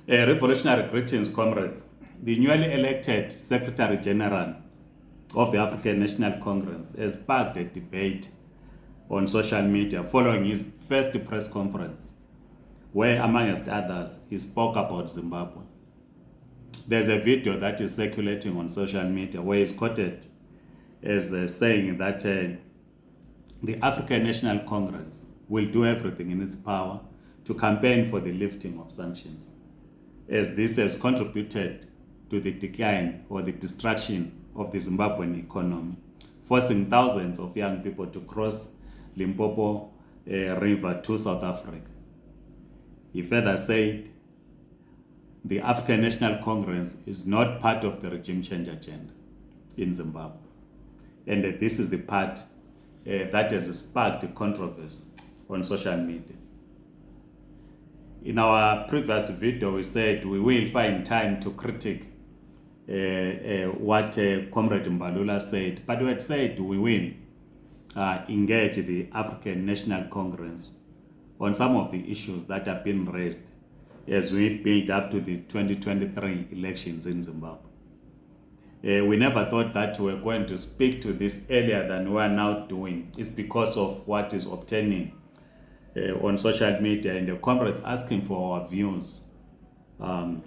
Revolutionary greetings, comrades. The newly elected Secretary General of the African National Congress has sparked a debate on social media following his first press conference, where, amongst others, he spoke about Zimbabwe. There's a video that is circulating on social media where he's quoted as saying that the African National Congress will do everything in its power to campaign for the lifting of sanctions, as this has contributed to the decline or the destruction of the Zimbabwean economy, forcing thousands of young people to cross Limpopo River to South Africa. He further said the African National Congress is not part of the regime change agenda in Zimbabwe. And this is the part that has sparked controversy on social media. In our previous video, we said we will find time to critique what Comrade Mbalula said, but we had said we will engage the African National Congress on some of the issues that have been raised as we build up to the 2023 elections in Zimbabwe. We never thought that we were going to speak to this earlier than we are now doing. It's because of what is obtaining on social media and the comrades asking for our views. And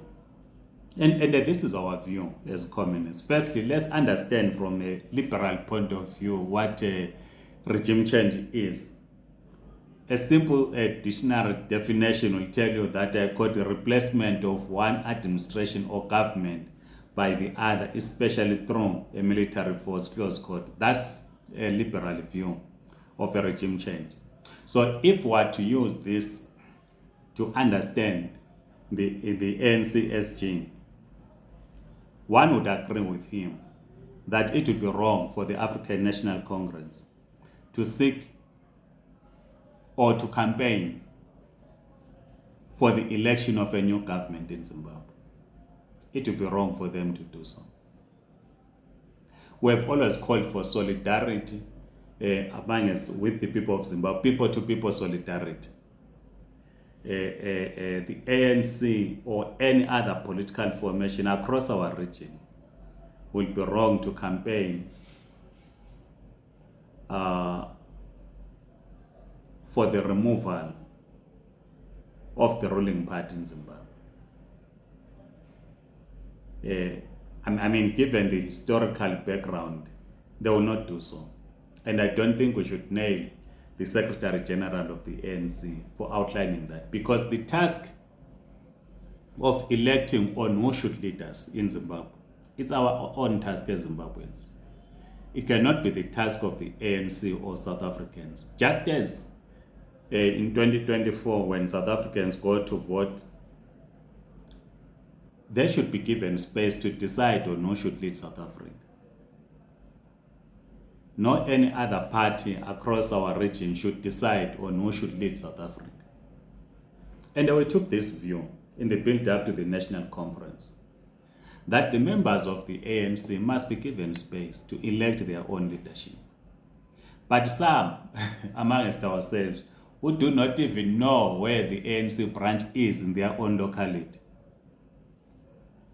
this is our view as communists. Firstly, let's understand from a liberal point of view what regime change is. A simple dictionary definition will tell you that the replacement of one administration or government by the other, especially through a military force, close quote. That's a liberal view of a regime change. So if we were to use this to understand the ANC-SG, one would agree with him that it would be wrong for the African National Congress to seek or to campaign for the election of a new government in Zimbabwe. It would be wrong for them to do so. We have always called for solidarity among us with the people of Zimbabwe, people-to-people solidarity. The ANC or any other political formation across our region will be wrong to campaign for the removal of the ruling party in Zimbabwe. I mean, given the historical background, they will not do so. And I don't think we should nail the Secretary General of the ANC for outlining that, because the task of electing on who should lead us in Zimbabwe, it's our own task as Zimbabweans. It cannot be the task of the ANC or South Africans. Just as in 2024, when South Africans go to vote, they should be given space to decide on who should lead South Africa. No any other party across our region should decide on who should lead South Africa. And we took this view in the build-up to the National Conference, that the members of the ANC must be given space to elect their own leadership. But some amongst ourselves who do not even know where the ANC branch is in their own locality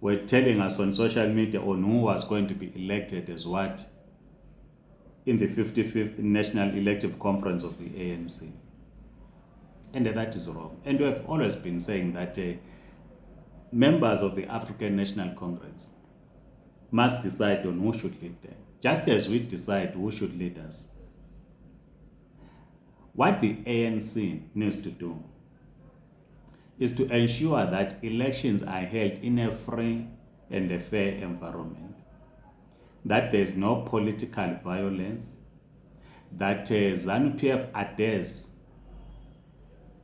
were telling us on social media on who was going to be elected as what in the 55th National Elective Conference of the ANC. And that is wrong. And we have always been saying that members of the African National Congress must decide on who should lead them, just as we decide who should lead us. What the ANC needs to do is to ensure that elections are held in a free and a fair environment, that there is no political violence, that ZANU-PF adheres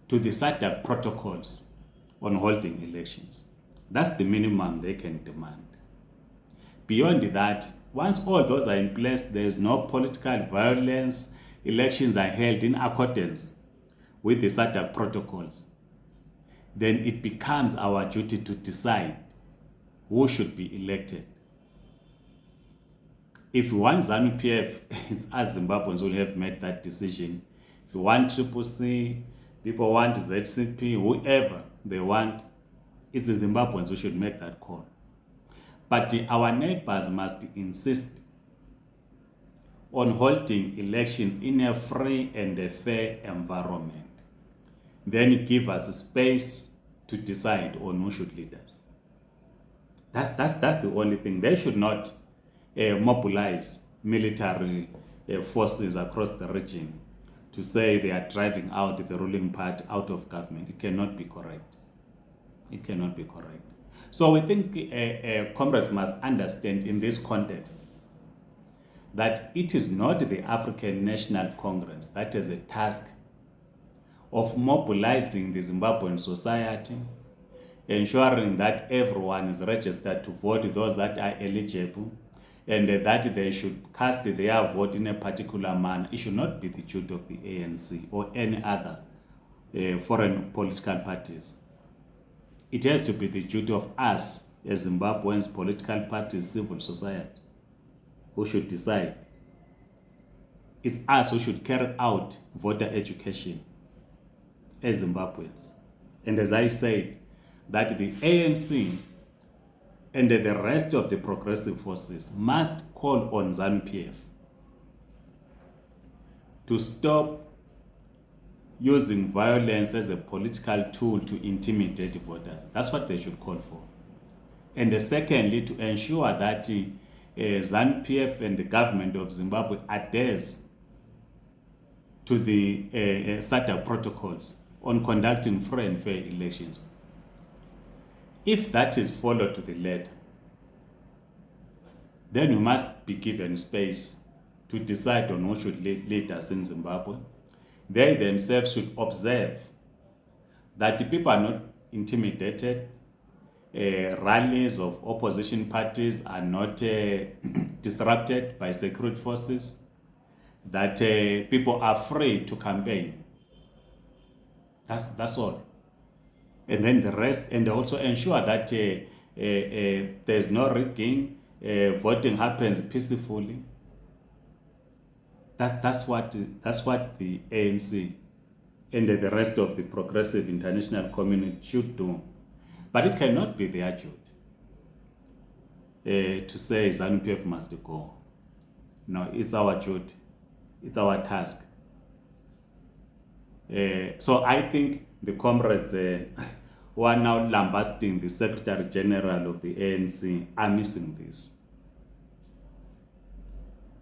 to the SADC protocols on holding elections. That's the minimum they can demand. Beyond that, once all those are in place, there is no political violence, elections are held in accordance with the SADC protocols, then it becomes our duty to decide who should be elected. If you want ZANU-PF, it's us Zimbabweans who have made that decision. If you want Triple C, people want ZCP, whoever they want, It's the Zimbabweans who should make that call. But our neighbors must insist on holding elections in a free and a fair environment. Then give us space to decide on who should lead us. That's the only thing. They should not mobilize military forces across the region to say they are driving out the ruling party out of government. It cannot be correct. It cannot be correct. So we think comrades must understand in this context that it is not the African National Congress that has a task of mobilizing the Zimbabwean society, ensuring that everyone is registered to vote, those that are eligible, and that they should cast their vote in a particular manner. It should not be the duty of the ANC or any other foreign political parties. It has to be the duty of us as Zimbabweans, political parties, civil society, who should decide. It's us who should carry out voter education as Zimbabweans. And as I said, that the ANC and the rest of the progressive forces must call on ZANU-PF to stop using violence as a political tool to intimidate voters. That's what they should call for. And secondly, to ensure that ZANU-PF and the government of Zimbabwe adheres to the SADC protocols on conducting free and fair elections. If that is followed to the letter, then you must be given space to decide on who should lead us in Zimbabwe. They themselves should observe that the people are not intimidated. Rallies of opposition parties are not disrupted by security forces. That people are free to campaign. That's all. And then the rest, and also ensure that there's no rigging, voting happens peacefully. That's what the ANC and the rest of the progressive international community should do. But it cannot be their duty to say ZANU-PF must go. No, it's our duty. It's our task. So I think the comrades who are now lambasting the Secretary General of the ANC are missing this.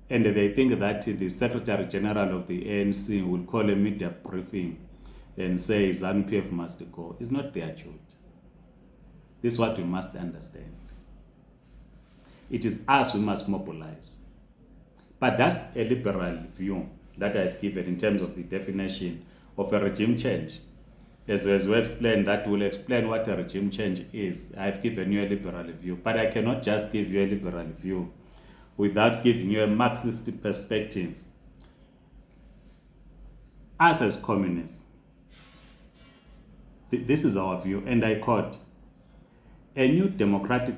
And they think that the Secretary General of the ANC will call a media briefing and say ZANU-PF must go. It's not their duty. This is what we must understand. It is us who must mobilize. But that's a liberal view that I've given in terms of the definition of a regime change. As we explained, that will explain what a regime change is. I've given you a liberal view, but I cannot just give you a liberal view without giving you a Marxist perspective. Us as communists, this is our view, and I quote, "A new democratic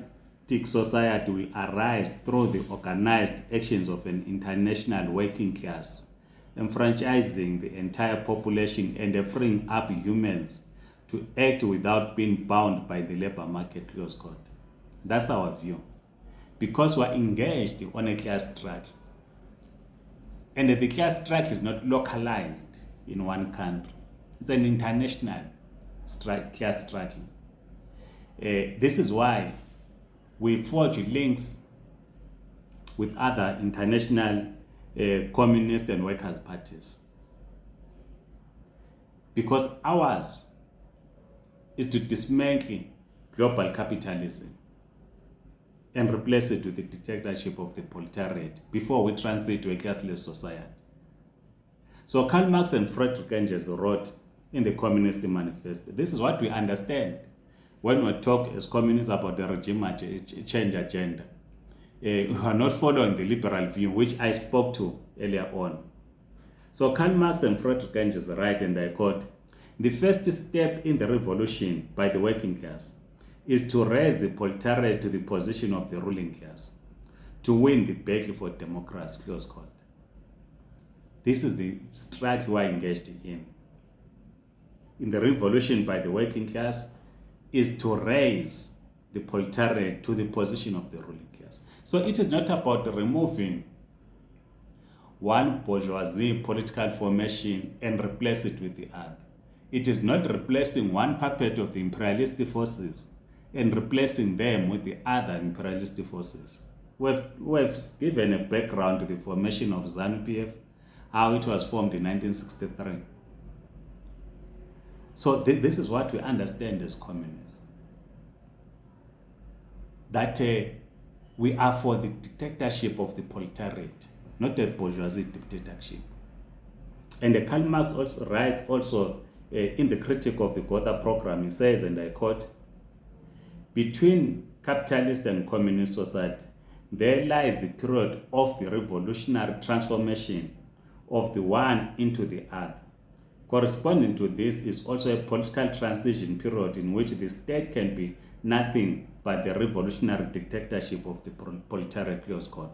society will arise through the organized actions of an international working class, enfranchising the entire population and freeing up humans to act without being bound by the labor market," close quote. That's our view. Because we're engaged on a class struggle. And the class struggle is not localized in one country. It's an international class struggle. This is why we forge links with other international communist and workers' parties. Because ours is to dismantle global capitalism and replace it with the dictatorship of the proletariat before we transit to a classless society. So Karl Marx and Friedrich Engels wrote in the Communist Manifesto, this is what we understand when we talk as communists about the regime change agenda. We are not following the liberal view, which I spoke to earlier on. So Karl Marx and Friedrich Engels write, and I quote, "The first step in the revolution by the working class is to raise the proletariat to the position of the ruling class, to win the battle for democracy," close quote. This is the struggle we are engaged in. In the revolution by the working class, is to raise the proletariat to the position of the ruling class. So it is not about removing one bourgeoisie political formation and replace it with the other. It is not replacing one puppet of the imperialist forces and replacing them with the other imperialist forces. We've given a background to the formation of ZANU-PF, how it was formed in 1963. So this is what we understand as communists. That we are for the dictatorship of the proletariat, not a bourgeoisie dictatorship. And Karl Marx also writes in the critique of the Gotha program, he says, and I quote, "Between capitalist and communist society, there lies the period of the revolutionary transformation of the one into the other. Corresponding to this is also a political transition period in which the state can be nothing but the revolutionary dictatorship of the proletariat," close quote.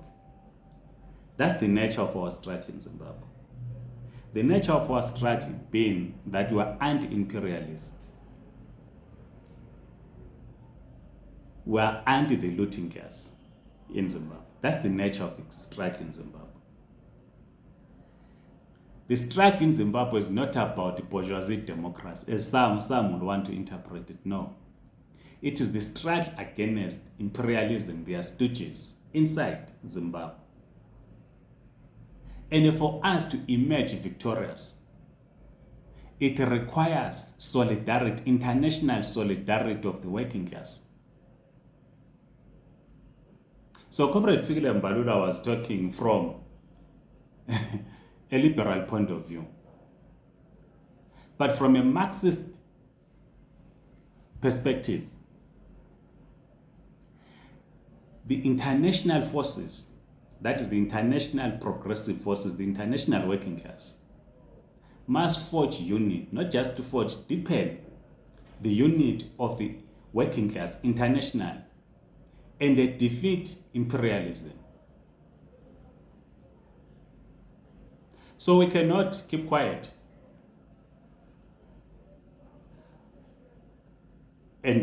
That's the nature of our struggle in Zimbabwe. The nature of our struggle being that we are anti-imperialist. We are anti the looting class in Zimbabwe. That's the nature of the struggle in Zimbabwe. The struggle in Zimbabwe is not about the bourgeoisie democracy, as some would want to interpret it. No. It is the struggle against imperialism, their stooges, inside Zimbabwe. And for us to emerge victorious, it requires solidarity, international solidarity of the working class. So Comrade Fikile Mbalula was talking from a liberal point of view. But from a Marxist perspective, the international forces, that is the international progressive forces, the international working class, must forge unity, not just to forge, deepen the unity of the working class international, and they defeat imperialism. So we cannot keep quiet and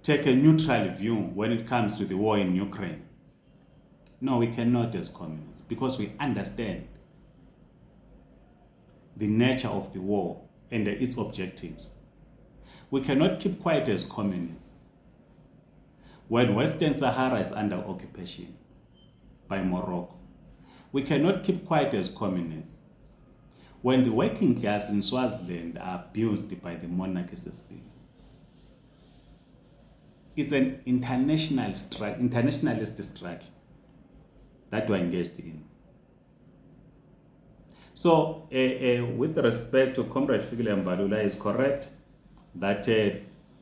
take a neutral view when it comes to the war in Ukraine. No, we cannot as communists, because we understand the nature of the war and its objectives. We cannot keep quiet as communists when Western Sahara is under occupation by Morocco. We cannot keep quiet as communists when the working class in Swaziland are abused by the monarchy system. It's an internationalist struggle that we're engaged in. So, with respect to Comrade Fikile Mbalula, is correct that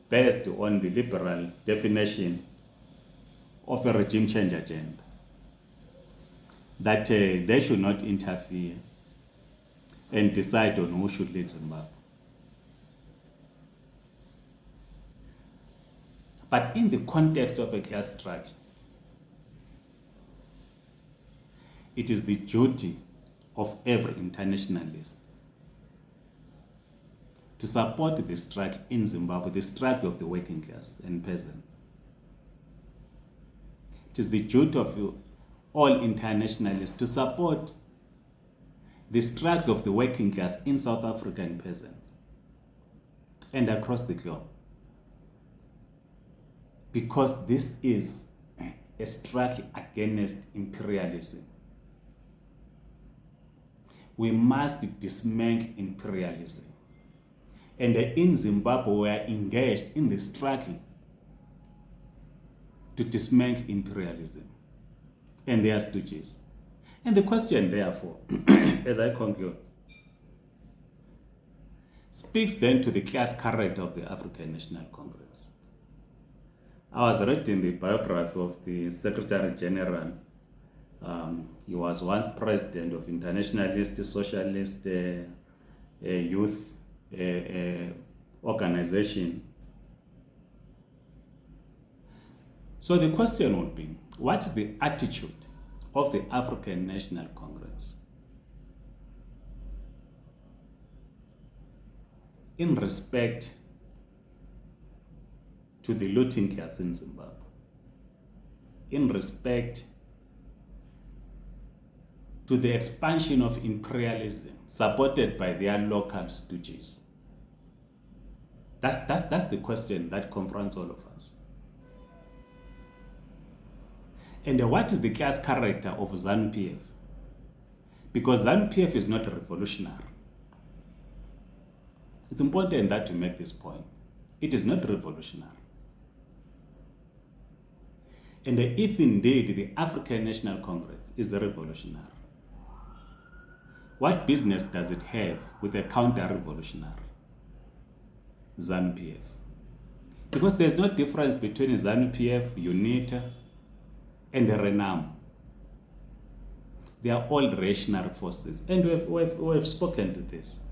based on the liberal definition of a regime change agenda, that they should not interfere and decide on who should lead Zimbabwe. But in the context of a class struggle, it is the duty of every internationalist to support the struggle in Zimbabwe, the struggle of the working class and peasants. It is the duty of all internationalists to support the struggle of the working class in South Africa and peasants and across the globe. Because this is a struggle against imperialism. We must dismantle imperialism. And in Zimbabwe, we are engaged in the struggle to dismantle imperialism and their stooges. And the question, therefore, as I conclude, speaks then to the class character of the African National Congress. I was reading the biography of the Secretary General. He was once president of Internationalist Socialist Youth Organization. So the question would be, what is the attitude of the African National Congress in respect to the looting class in Zimbabwe in respect to the expansion of imperialism supported by their local stooges? That's the question that confronts all of us. And what is the class character of ZANU-PF? Because ZANU-PF is not revolutionary. It's important that we make this point. It is not revolutionary. And if indeed the African National Congress is revolutionary, what business does it have with a counter-revolutionary, ZANU-PF? Because there's no difference between ZANU-PF, UNITA, and RENAM. They are all reactionary forces, and we've spoken to this.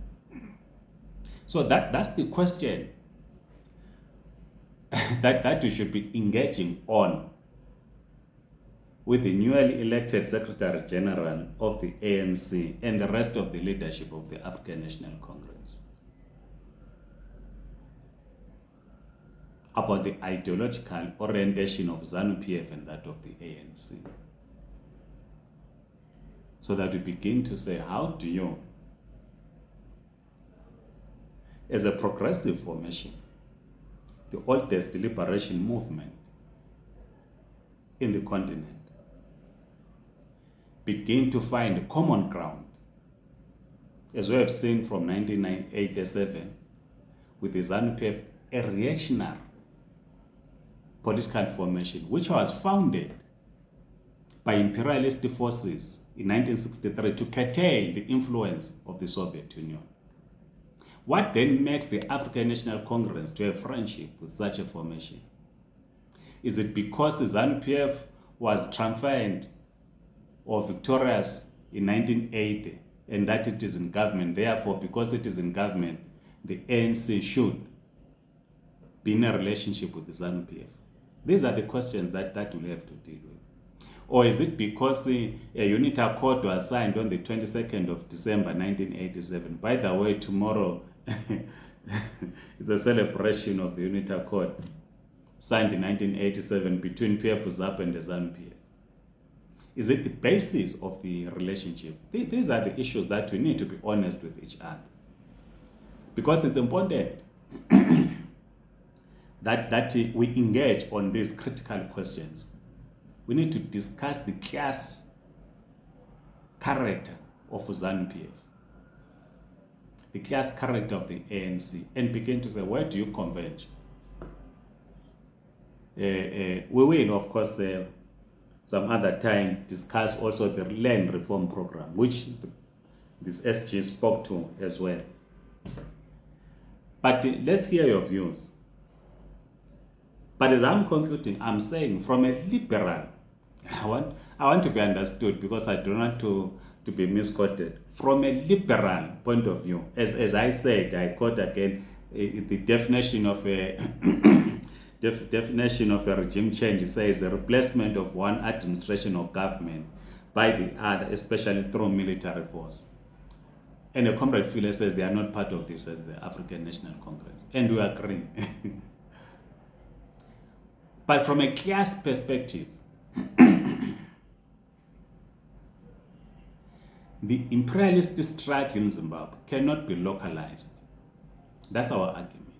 So that's the question that we should be engaging on with the newly elected Secretary General of the ANC and the rest of the leadership of the African National Congress about the ideological orientation of ZANU-PF and that of the ANC. So that we begin to say, how do you, as a progressive formation, the oldest liberation movement in the continent, begin to find common ground, as we have seen from 1987 with the ZANU-PF, a reactionary political formation which was founded by imperialist forces in 1963 to curtail the influence of the Soviet Union. What then makes the African National Congress to have friendship with such a formation? Is it because the ZANU-PF was triumphant or victorious in 1980 and that it is in government? Therefore, because it is in government, the ANC should be in a relationship with the ZANU-PF? These are the questions that we'll have to deal with. Or is it because a unit accord was signed on the 22nd of December 1987? By the way, tomorrow it's a celebration of the unit accord signed in 1987 between PF ZAP and the ZANU-PF. Is it the basis of the relationship? These are the issues that we need to be honest with each other. Because it's important that we engage on these critical questions. We need to discuss the class character of ZANU-PF, the class character of the ANC, and begin to say, where do you converge? We will, of course, some other time discuss also the land reform program, which this SG spoke to as well. But let's hear your views. But as I'm concluding, I'm saying from a liberal, I want to be understood because I do not to be misquoted. From a liberal point of view, as I said, I quote again, the definition of a definition of a regime change. It says a replacement of one administration or government by the other, especially through military force. And a comrade Fikile says they are not part of this as the African National Congress, and we agree. But from a class perspective, the imperialist struggle in Zimbabwe cannot be localized. That's our argument.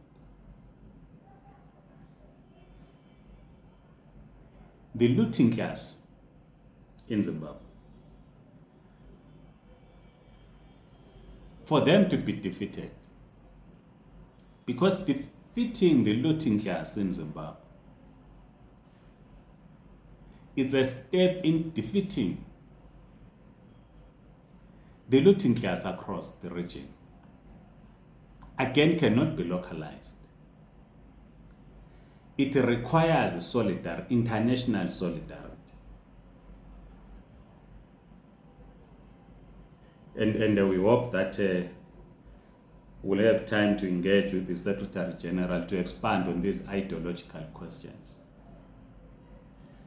The looting class in Zimbabwe, for them to be defeated, because defeating the looting class in Zimbabwe is a step in defeating the looting class across the region. Again, cannot be localized. It requires international solidarity. And we hope that we'll have time to engage with the Secretary General to expand on these ideological questions,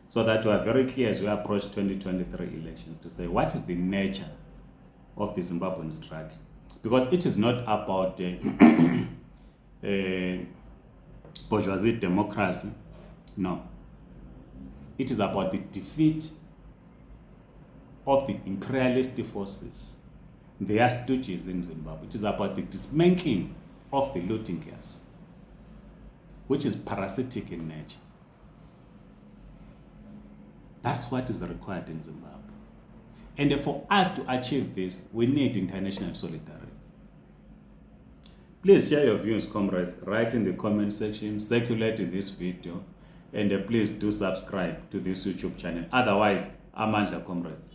so that we are very clear as we approach 2023 elections to say what is the nature of the Zimbabwean struggle. Because it is not about bourgeoisie democracy. No. It is about the defeat of the imperialist forces, their stooges in Zimbabwe. It is about the dismantling of the looting class, which is parasitic in nature. That's what is required in Zimbabwe. And for us to achieve this, we need international solidarity. Please share your views, comrades. Write in the comment section, circulate this video, and please do subscribe to this YouTube channel. Otherwise, Amandla, comrades.